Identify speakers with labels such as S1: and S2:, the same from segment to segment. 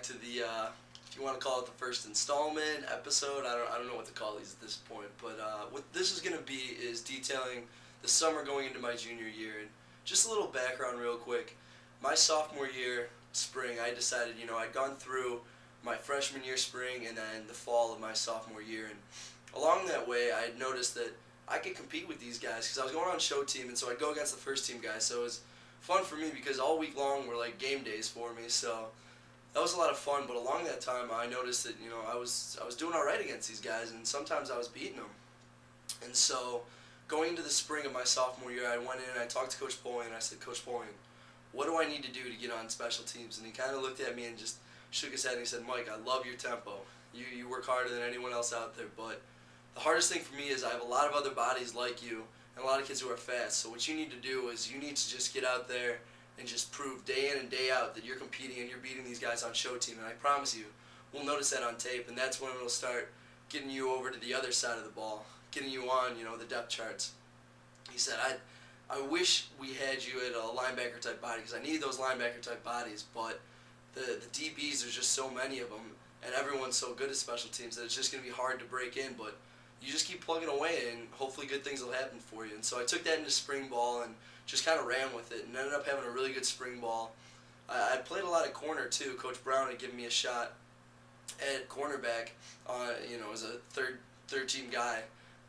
S1: to the, if you want to call it the first installment episode. I don't know what to call these at this point. But what this is going to be is detailing the summer going into my junior year. And just a little background real quick. My sophomore year, spring, I decided, I'd gone through my freshman year spring and then the fall of my sophomore year. And along that way, I had noticed that I could compete with these guys because I was going on show team, and so I'd go against the first team guys. So it was fun for me because all week long were like game days for me. So that was a lot of fun. But along that time, I noticed that I was doing all right against these guys, and sometimes I was beating them. And so going into the spring of my sophomore year, I went in and I talked to Coach Poling, and I said, Coach Poling, what do I need to do to get on special teams? And he kind of looked at me and just shook his head and he said, Mike, I love your tempo. You work harder than anyone else out there, but the hardest thing for me is I have a lot of other bodies like you and a lot of kids who are fast. So what you need to do is you need to just get out there and just prove day in and day out that you're competing and you're beating these guys on show team. And I promise you, we'll notice that on tape, and that's when it'll start getting you over to the other side of the ball, getting you on, the depth charts. He said, I wish we had you at a linebacker type body because I need those linebacker type bodies, but the DBs, there's just so many of them, and everyone's so good at special teams that it's just going to be hard to break in, but you just keep plugging away and hopefully good things will happen for you. And so I took that into spring ball and just kind of ran with it and ended up having a really good spring ball. I played a lot of corner too. Coach Brown had given me a shot at cornerback, as a third team guy.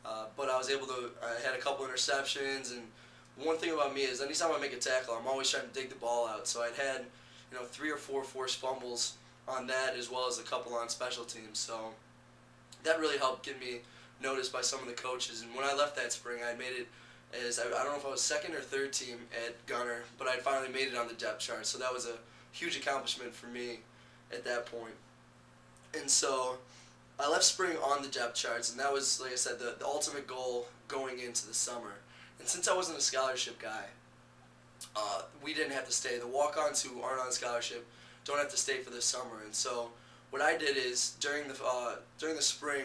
S1: But I was able to, I had a couple interceptions, and one thing about me is anytime I make a tackle, I'm always trying to dig the ball out. So I'd had, 3 or 4 forced fumbles on that as well as a couple on special teams. So that really helped get me noticed by some of the coaches. And when I left that spring, I made it as, I don't know if I was second or third team at Gunner, but I finally made it on the depth chart. So that was a huge accomplishment for me at that point. And so I left spring on the depth charts, and that was, like I said, the ultimate goal going into the summer. And since I wasn't a scholarship guy, we didn't have to stay. The walk-ons who aren't on scholarship don't have to stay for the summer. And so what I did is during the spring,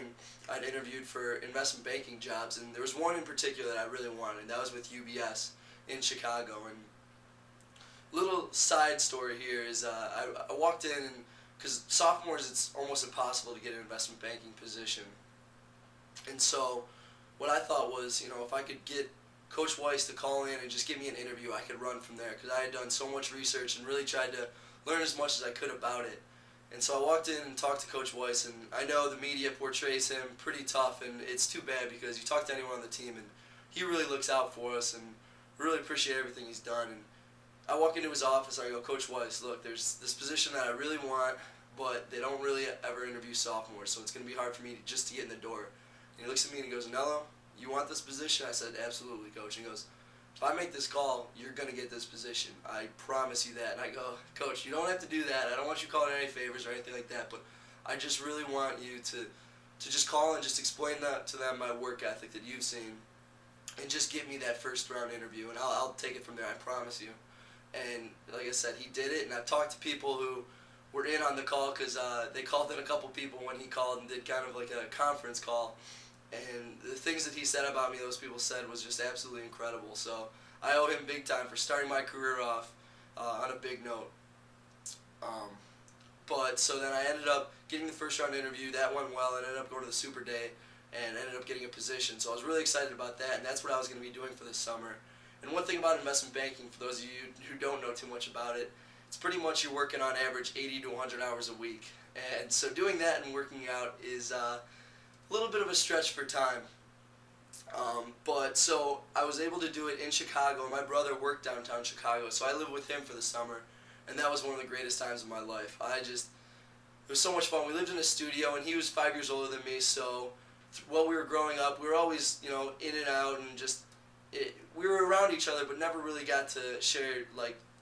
S1: I'd interviewed for investment banking jobs, and there was one in particular that I really wanted. That was with UBS in Chicago. And little side story here is I walked in, and because sophomores it's almost impossible to get an investment banking position. And so what I thought was, if I could get Coach Weiss to call in and just give me an interview, I could run from there because I had done so much research and really tried to learn as much as I could about it. And so I walked in and talked to Coach Weiss, and I know the media portrays him pretty tough, and it's too bad because you talk to anyone on the team, and he really looks out for us and really appreciate everything he's done. And I walk into his office, and I go, Coach Weiss, look, there's this position that I really want, but they don't really ever interview sophomores, so it's going to be hard for me just to get in the door. And he looks at me and he goes, Nello, you want this position? I said, absolutely, Coach. And he goes, if I make this call, you're going to get this position. I promise you that. And I go, Coach, you don't have to do that. I don't want you calling any favors or anything like that, but I just really want you to just call and just explain that to them, my work ethic that you've seen, and just get me that first-round interview, and I'll take it from there, I promise you. And like I said, he did it, and I've talked to people who were in on the call because they called in a couple people when he called and did kind of like a conference call. And the things that he said about me, those people said, was just absolutely incredible. So I owe him big time for starting my career off on a big note. But so then I ended up getting the first round interview. That went well. I ended up going to the Super Day and ended up getting a position. So I was really excited about that, and that's what I was going to be doing for this summer. And one thing about investment banking, for those of you who don't know too much about it, it's pretty much you're working on average 80 to 100 hours a week. And so doing that and working out is a little bit of a stretch for time. But so I was able to do it in Chicago. My brother worked downtown Chicago, so I lived with him for the summer, and that was one of the greatest times of my life. It was so much fun. We lived in a studio, and he was 5 years older than me, so while we were growing up, we were always, in and out, and we were around each other, but never really got to share,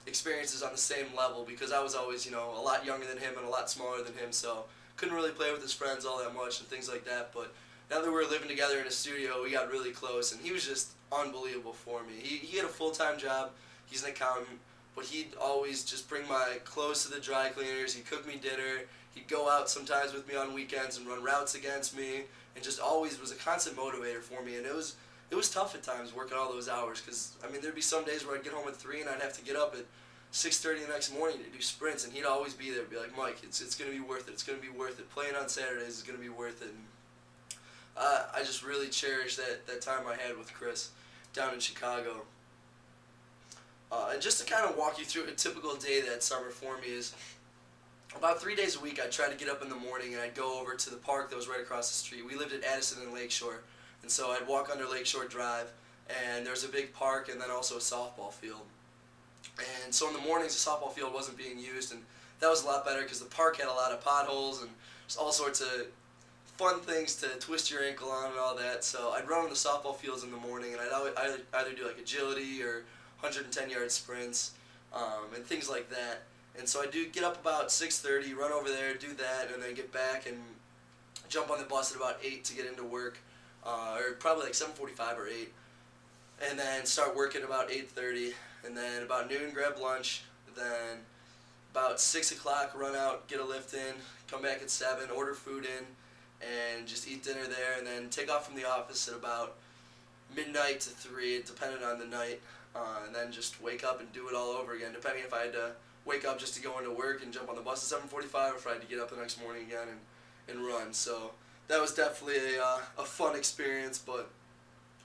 S1: experiences on the same level because I was always, a lot younger than him and a lot smaller than him, so couldn't really play with his friends all that much and things like that. But now that we were living together in a studio, we got really close, and he was just unbelievable for me. He had a full-time job. He's an accountant, but he'd always just bring my clothes to the dry cleaners. He'd cook me dinner. He'd go out sometimes with me on weekends and run routes against me, and just always was a constant motivator for me. And it was tough at times working all those hours because, there'd be some days where I'd get home at 3 and I'd have to get up at 6:30 the next morning to do sprints, and he'd always be there, be like, Mike, it's gonna be worth it. It's gonna be worth it. Playing on Saturdays is gonna be worth it. And, I just really cherish that time I had with Chris down in Chicago. And just to kind of walk you through a typical day that summer for me is about 3 days a week. I'd try to get up in the morning and I'd go over to the park that was right across the street. We lived at Addison and Lakeshore, and so I'd walk under Lakeshore Drive, and there's a big park and then also a softball field. And so in the mornings the softball field wasn't being used, and that was a lot better because the park had a lot of potholes and just all sorts of fun things to twist your ankle on and all that. So I'd run on the softball fields in the morning, and I'd either do like agility or 110-yard sprints and things like that. And so I do get up about 6:30, run over there, do that, and then get back and jump on the bus at about 8 to get into work, or probably like 7:45 or 8, and then start working about 8:30, and then about noon grab lunch, then about 6 o'clock run out, get a lift in, come back at 7, order food in, and just eat dinner there, and then take off from the office at about midnight to 3, it depended on the night, and then just wake up and do it all over again, depending if I had to wake up just to go into work and jump on the bus at 7:45, or if I had to get up the next morning again and run. So that was definitely a fun experience. But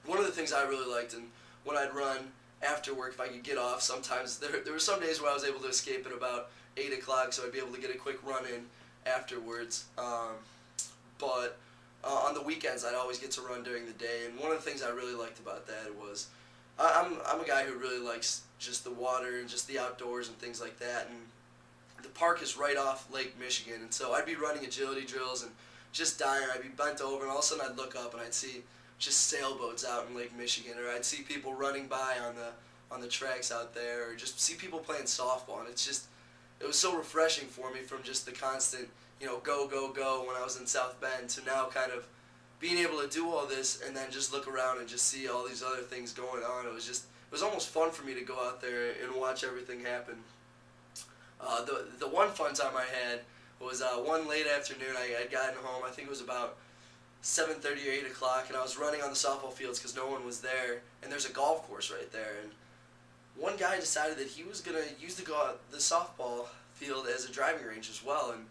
S1: one of the things I really liked, and when I'd run after work, if I could get off, sometimes there were some days where I was able to escape at about 8 o'clock, so I'd be able to get a quick run in afterwards. But on the weekends, I'd always get to run during the day, and one of the things I really liked about that was I'm a guy who really likes just the water and just the outdoors and things like that, and the park is right off Lake Michigan, and so I'd be running agility drills and just dying. I'd be bent over, and all of a sudden I'd look up and I'd see just sailboats out in Lake Michigan, or I'd see people running by on the tracks out there, or just see people playing softball, and it was so refreshing for me from just the constant, go, go, go when I was in South Bend to now kind of being able to do all this and then just look around and just see all these other things going on. It was almost fun for me to go out there and watch everything happen. The one fun time I had was one late afternoon. I had gotten home, I think it was about 7:30 or 8 o'clock, and I was running on the softball fields because no one was there, and there's a golf course right there, and one guy decided that he was going to use the softball field as a driving range as well, and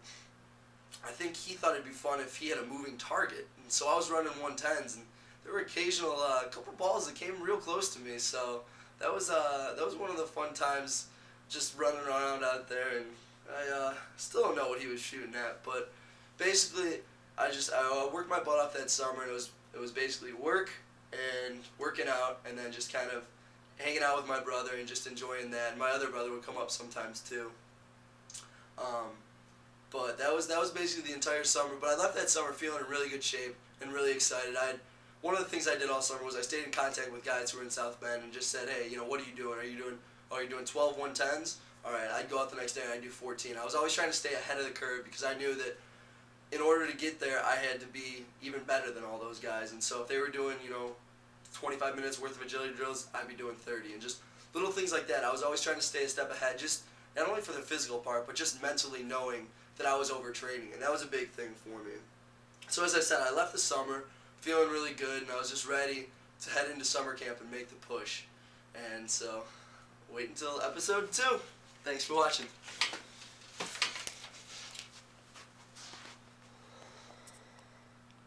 S1: I think he thought it'd be fun if he had a moving target. And so I was running 110s, and there were occasional couple balls that came real close to me. So that was one of the fun times, just running around out there. And I still don't know what he was shooting at, but basically I worked my butt off that summer, and it was basically work and working out, and then just kind of hanging out with my brother and just enjoying that. And my other brother would come up sometimes too. But that was basically the entire summer. But I left that summer feeling in really good shape and really excited. One of the things I did all summer was I stayed in contact with guys who were in South Bend and just said, hey, what are you doing? Are you doing 12 110s? All right, I'd go out the next day and I'd do 14. I was always trying to stay ahead of the curve because I knew that in order to get there, I had to be even better than all those guys. And so if they were doing, 25 minutes worth of agility drills, I'd be doing 30. And just little things like that. I was always trying to stay a step ahead, just not only for the physical part, but just mentally knowing that I was overtraining, and that was a big thing for me. So as I said, I left the summer feeling really good, and I was just ready to head into summer camp and make the push. And so, wait until episode 2. Thanks for watching.